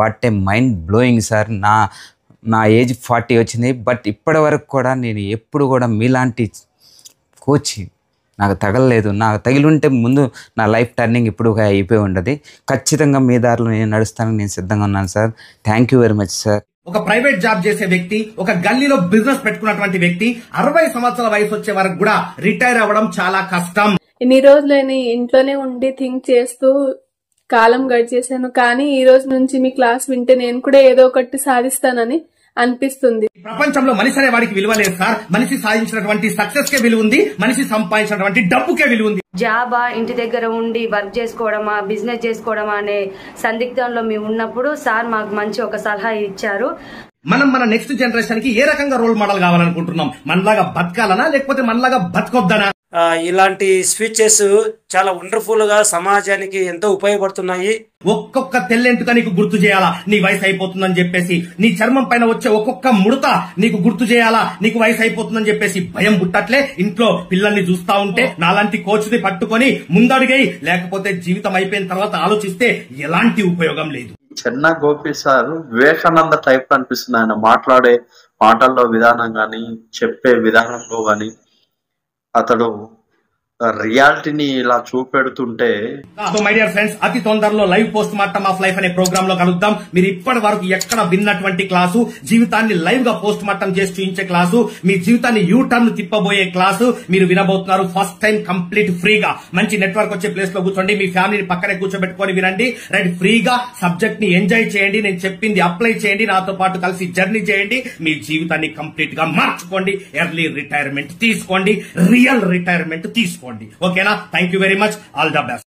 What a mind blowing sir. నా age 40 వచ్చింది, but ఇప్పటి వరకు కూడా నేను ఎప్పుడు కూడా మీలాంటి కోచ్ నాకు తగలలేదు. నాకు తగిలింటే ముందు నా లైఫ్ టర్నింగ్ ఇప్పుడు అయిపోయి ఉండదు. ఖచ్చితంగా మీ దారిలో నేను నడుస్తానికి నేను సిద్ధంగా ఉన్నాను sir. Thank you very much sir. ఒక ప్రైవేట్ జాబ్ చేసే వ్యక్తి, ఒక గల్లీలో బిజినెస్ పెట్టుకున్నటువంటి వ్యక్తి 60 సంవత్సరాల వయసు వచ్చే వరకు కూడా రిటైర్ అవ్వడం చాలా కష్టం. ఇన్ని రోజులని ఇంట్లోనే ఉండి థింక్ చేస్తూ కాలం గడిచేశాను. కానీ ఈ రోజు నుంచి మీ క్లాస్ వింటే నేను కూడా ఏదో ఒకటి సాధిస్తానని అనిపిస్తుంది. ప్రపంచంలో మనిషి అనే వాడికి విలువ లేదు సార్. మనిషి సాధించినటువంటి సక్సెస్ కే విలువ ఉంది, మనిషి సంపాదించినటువంటి డబ్బుకే విలువ ఉంది. జాబా, ఇంటి దగ్గర ఉండి వర్క్ చేసుకోవడమా, బిజినెస్ చేసుకోవడమా అనే సందిగ్ధంలో మేము ఉన్నప్పుడు సార్ మాకు మంచి ఒక సలహా ఇచ్చారు. మనం మన నెక్స్ట్ జనరేషన్ కి ఏ రకంగా రోల్ మోడల్ కావాలనుకుంటున్నాం? మనలాగా బతకాలనా లేకపోతే మనలాగా బతకొద్దనా? ఇలాంటి స్పీచెస్ చాలా వండర్ఫుల్ గా సమాజానికి ఎంతో ఉపయోగపడుతున్నాయి. ఒక్కొక్క తెల్లెంటుక నీకు గుర్తు చేయాలా నీ వయసు అయిపోతుందని చెప్పేసి, నీ చర్మం పైన వచ్చే ఒక్కొక్క ముడత నీకు గుర్తు చేయాలా నీకు వయసు అయిపోతుందని చెప్పేసి భయం పుట్టట్లే. ఇంట్లో పిల్లల్ని చూస్తా ఉంటే నాలాంటి కోచ్ ని పట్టుకొని ముందడుగై, లేకపోతే జీవితం అయిపోయిన తర్వాత ఆలోచిస్తే ఎలాంటి ఉపయోగం లేదు. చెన్న గోపి సార్ వివేకానంద టైప్ అనిపిస్తుంది. ఆయన మాట్లాడే మాటల్లో విధానం గాని, చెప్పే విధానంలో గాని అతడు రియాలిటీని ఇలా చూపెడుతుంటే. సో మై డియర్ ఫ్రెండ్స్, అతి తొందరలో live post mortem of life అనే ప్రోగ్రామ్ లో కలుద్దాం. మీరు ఇప్పటి వరకు ఎక్కడ విన్నటువంటి క్లాసు, జీవితాన్ని లైవ్ గా పోస్ట్ మార్టం చేసి చూపించే క్లాసు, మీ జీవితాన్ని యూ టర్న్ తిప్పబోయే క్లాసు మీరు వినబోతున్నారు. ఫస్ట్ టైం కంప్లీట్ ఫ్రీగా మంచి నెట్వర్క్ వచ్చే ప్లేస్ లో కూర్చోండి, మీ ఫ్యామిలీని పక్కనే కూర్చోబెట్టుకొని వినండి. రైట్, ఫ్రీగా సబ్జెక్ట్ ని ఎంజాయ్ చేయండి. నేను చెప్పింది అప్లై చేయండి, నాతో పాటు కలిసి జర్నీ చేయండి. మీ జీవితాన్ని కంప్లీట్ గా మార్చుకోండి. ఎర్లీ రిటైర్మెంట్ తీసుకోండి, రియల్ రిటైర్మెంట్ తీసుకోండి. ఓకేనా? Thank you very much. All the best.